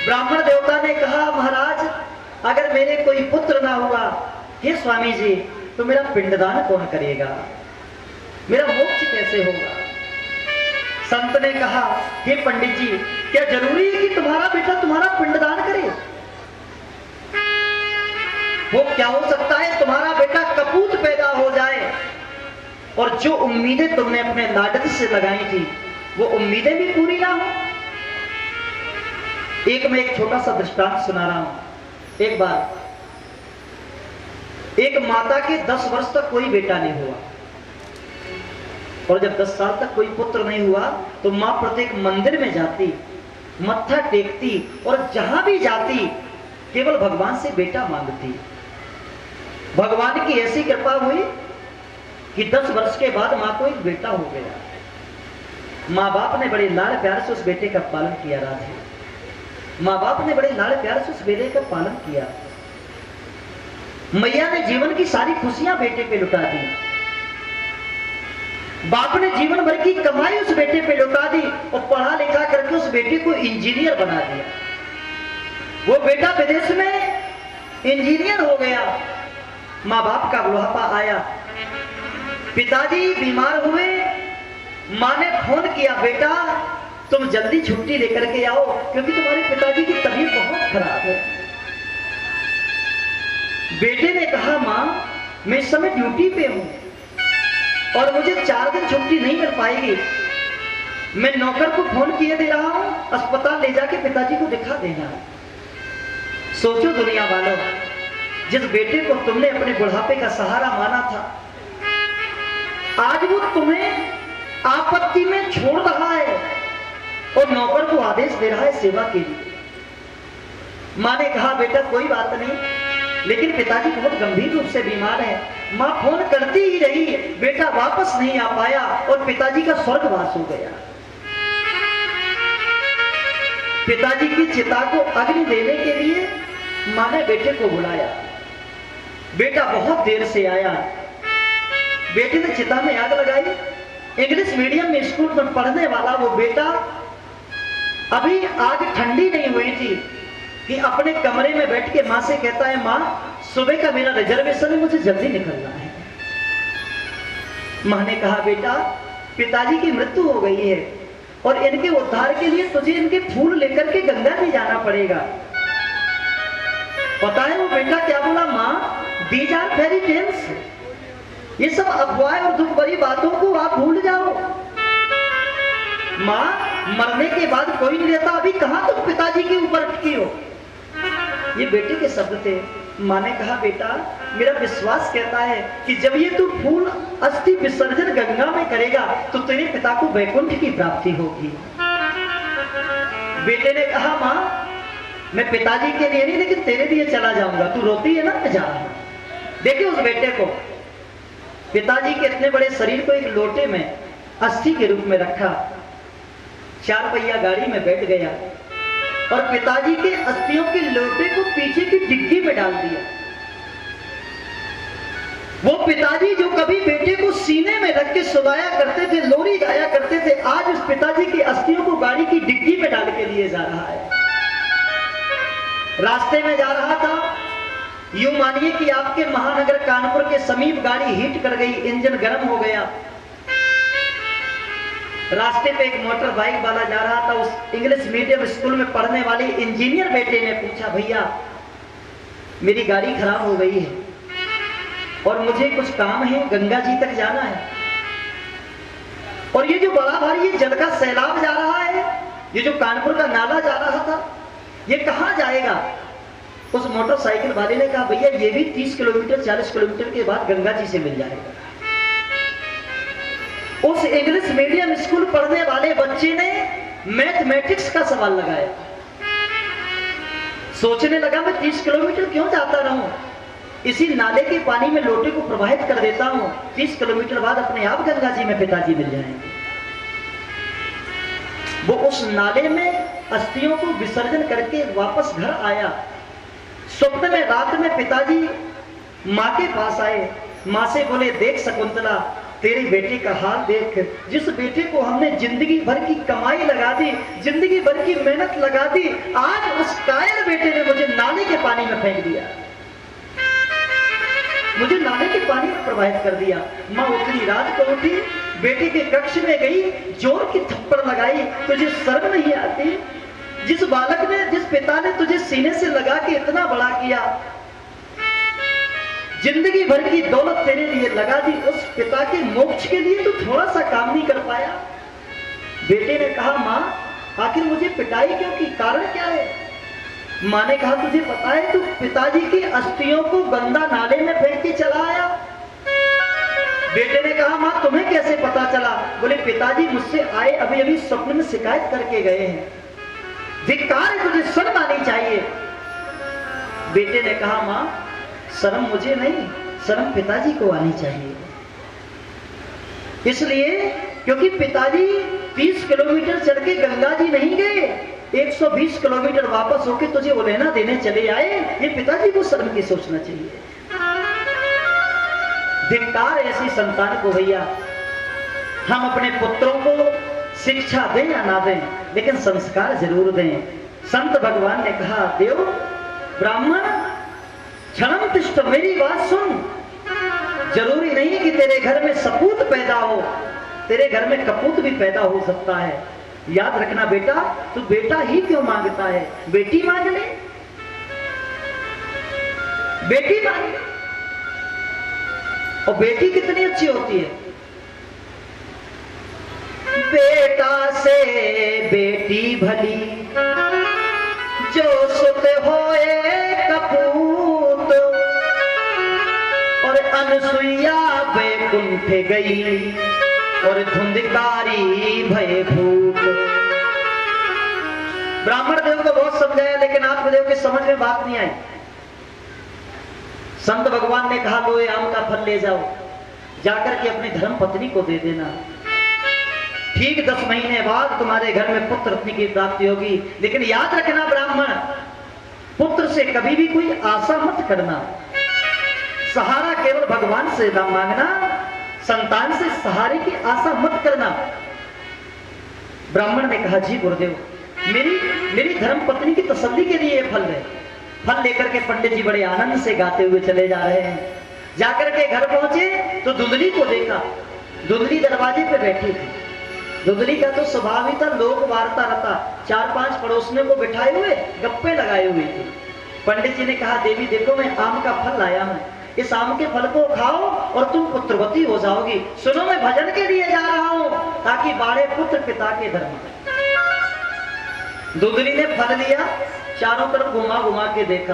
ब्राह्मण देवता ने कहा महाराज अगर मेरे कोई पुत्र ना हुआ, हे स्वामी जी, तो मेरा पिंडदान कौन करेगा, मेरा मोक्ष कैसे होगा। संत ने कहा हे पंडित जी, क्या जरूरी है कि तुम्हारा बेटा तुम्हारा पिंडदान करे? वो क्या हो सकता है तुम्हारा बेटा कपूत पैदा हो जाए और जो उम्मीदें तुमने अपने लाडली से लगाई थी वो उम्मीदें भी पूरी ना हो। मैं एक छोटा सा दृष्टांत सुना रहा हूं। एक बार एक माता के 10 वर्ष तक कोई बेटा नहीं हुआ और जब 10 साल तक कोई पुत्र नहीं हुआ तो मां प्रत्येक मंदिर में जाती, मत्था टेकती और जहां भी जाती केवल भगवान से बेटा मांगती। भगवान की ऐसी कृपा हुई कि 10 वर्ष के बाद मां को एक बेटा हो गया। मां बाप ने बड़े लाड़ प्यार से उस बेटे का पालन किया। राधे, मां बाप ने बड़े लाड़ प्यार से उस बेटे का पालन किया। मैया ने जीवन की सारी खुशियां बेटे पे लुटा दी। बाप ने जीवन भर की कमाई उस बेटे पे लुटा दी और पढ़ा लिखा करके उस बेटे को इंजीनियर बना दिया। वो बेटा विदेश में इंजीनियर हो गया। मां बाप का बुढ़ापा आया, पिताजी बीमार हुए। मां ने फोन किया, बेटा तुम जल्दी छुट्टी लेकर के आओ क्योंकि तुम्हारे पिताजी की तबीयत बहुत खराब है। बेटे ने कहा मां मैं इस समय ड्यूटी पे हूं और मुझे 4 दिन छुट्टी नहीं मिल पाएगी। मैं नौकर को फोन किए दे रहा हूं, अस्पताल ले जाके पिताजी को दिखा देना। सोचो दुनिया वालों, जिस बेटे को तुमने अपने बुढ़ापे का सहारा माना था आज वो तुम्हें आपत्ति में छोड़ रहा है और नौकर को आदेश दे रहा है सेवा के लिए। मां ने कहा बेटा कोई बात नहीं, लेकिन पिताजी बहुत गंभीर रूप से बीमार है। मां फोन करती ही रही, बेटा वापस नहीं आ पाया और पिताजी का स्वर्गवास हो गया। पिताजी की चिता को अग्नि देने के लिए मां ने बेटे को बुलाया। बेटा बहुत देर से आया। बेटे ने चिता में आग लगाई। इंग्लिश मीडियम में स्कूल में पढ़ने वाला वो बेटा अभी आग ठंडी नहीं हुई थी कि अपने कमरे में बैठ के मां से कहता है मां सुबह का मेरा रिजर्वेशन है, मुझे जल्दी निकलना है। मां ने कहा बेटा पिताजी की मृत्यु हो गई है और इनके उद्धार के लिए तुझे इनके फूल लेकर के गंगा जी जाना पड़ेगा। पता है वो बेटा क्या बोला, मां दीज आर फेरी टेल्स, ये सब अफवाह और दुख भरी बातों को आप भूल जाओ। मां मरने के बाद कोई नहीं रहता, अभी कहां तुम पिताजी के ऊपर अटकी हो। ये बेटे के शब्द थे। मां ने कहा बेटा मेरा विश्वास कहता है कि जब ये तू फूल अस्थि विसर्जन गंगा में करेगा तो तेरे पिता को वैकुंठ की प्राप्ति होगी। बेटे ने कहा मां मैं पिताजी के लिए नहीं लेकिन तेरे लिए चला जाऊंगा, तू रोती है ना, मैं जा रहा हूं। देखिए उस बेटे को पिताजी के इतने बड़े शरीर को एक लोटे में अस्थि के रूप में रखा, 4 पहिया गाड़ी में बैठ गया और पिताजी के अस्थियों के लोटे को पीछे की डिग्गी में डाल दिया। वो पिताजी जो कभी बेटे को सीने में रख के सुलाया करते थे, लोरी गाया करते थे, आज उस पिताजी की अस्थियों को गाड़ी की डिग्गी में डाल के लिए जा रहा है। रास्ते में जा रहा था, यूं मानिए कि आपके महानगर कानपुर के समीप गाड़ी हीट कर गई, इंजन गर्म हो गया। रास्ते पे एक मोटर बाइक वाला जा रहा था। उस इंग्लिश मीडियम स्कूल में पढ़ने वाले इंजीनियर बेटे ने पूछा भैया मेरी गाड़ी खराब हो गई है और मुझे कुछ काम है, गंगा जी तक जाना है और ये जो बड़ा भारी ये जल का सैलाब जा रहा है, ये जो कानपुर का नाला जा रहा था ये कहां जाएगा। उस मोटरसाइकिल वाले ने कहा भैया ये भी 30 किलोमीटर 40 किलोमीटर के बाद गंगा जी से मिल जाएगा। उस इंग्लिश मीडियम स्कूल पढ़ने वाले बच्चे ने मैथमेटिक्स का सवाल लगाया। सोचने लगा मैं 30 किलोमीटर क्यों जाता रहूं, इसी नाले के पानी में लोटे को प्रवाहित कर देता हूं, 30 किलोमीटर बाद अपने आप गंगा जी में पिताजी मिल जाएंगे। वो उस नाले में अस्थियों को विसर्जन करके वापस घर आया। स्वप्न में रात में पिताजी मां के पास आए। मां से बोले देख शकुंतला तेरे बेटे का हाल देख, जिस बेटे को हमने जिंदगी भर की कमाई लगा दी, जिंदगी भर की मेहनत लगा दी, आज उस कायर बेटे ने मुझे नाले के पानी में फेंक दिया, मुझे नाले के पानी में प्रवाहित कर दिया। माँ उतनी रात को उठी, बेटे के कक्ष में गई, जोर की थप्पड़ लगाई, तुझे शर्म नहीं आती? जिस बालक ने, जिस पिता ने तुझे सीने से लगा के इतना बड़ा किया, जिंदगी भर की दौलत तेरे लिए लगा दी, उस पिता के मोक्ष के लिए तू थोड़ा सा काम नहीं कर पाया? बेटे ने कहा, माँ आखिर मुझे पिटाई क्यों की, कारण क्या है? माँ ने कहा, तुझे पता है तू पिताजी की अस्थियों को गंदा नाले में फेंक के चला आया? बेटे ने कहा, माँ तुम्हें कैसे पता चला? बोले, पिताजी मुझसे आए अभी अभी स्वप्न में शिकायत करके गए हैं, धिक्कार है, तुझे शर्म आनी चाहिए। बेटे ने कहा, माँ शर्म मुझे नहीं, शर्म पिताजी को आनी चाहिए। इसलिए क्योंकि पिताजी 30 किलोमीटर चल के गंगा जी नहीं गए, 120 किलोमीटर वापस होके तुझे वो लेना देने चले आए, ये पिताजी को शर्म की सोचना चाहिए। धिक्कार ऐसी संतान को भैया। हम अपने पुत्रों को शिक्षा दें या ना दें, लेकिन संस्कार जरूर दें। संत भगवान ने कहा, देव ब्राह्मण क्षणम तिष्ठ, मेरी बात सुन, जरूरी नहीं कि तेरे घर में सपूत पैदा हो, तेरे घर में कपूत भी पैदा हो सकता है। याद रखना बेटा, तू बेटा ही क्यों मांगता है, बेटी मांग ले, बेटी मांग ले। और बेटी कितनी अच्छी होती है, बेटा से बेटी भली, जो सुत होए कपूत, और अनसुईया बैकुंठ गई, और धुंधकारी भय भूत। ब्राह्मण देव को बहुत समझाया, लेकिन आत्मदेव के समझ में बात नहीं आई। संत भगवान ने कहा, लो ये आम का फल ले जाओ, जाकर के अपनी धर्म पत्नी को दे देना, ठीक 10 महीने बाद तुम्हारे घर में पुत्र रत्न की प्राप्ति होगी। लेकिन याद रखना ब्राह्मण, पुत्र से कभी भी कोई आशा मत करना, सहारा केवल भगवान से मांगना, संतान से सहारे की आशा मत करना। ब्राह्मण ने कहा, जी गुरुदेव, मेरी धर्म पत्नी की तसल्ली के लिए फल है। फल लेकर के पंडित जी बड़े आनंद से गाते हुए चले जा रहे हैं। जाकर के घर पहुंचे तो धुंधली को देखा, धुंधली दरवाजे पे बैठी थी। धुंधली का तो स्वभाव ही था लोक वार्ता रहता, 4-5 पड़ोसियों को बिठाए हुए गप्पे लगाए हुए थे। पंडित जी ने कहा, देवी देखो मैं आम का फल लाया हूं, इस आम के फल को खाओ और तुम पुत्रवती हो जाओगी। सुनो, मैं भजन के लिए जा रहा हूं, ताकि बाड़े पुत्र पिता के धर्म। धुंधली ने फल लिया, चारों तरफ घुमा घुमा के देखा,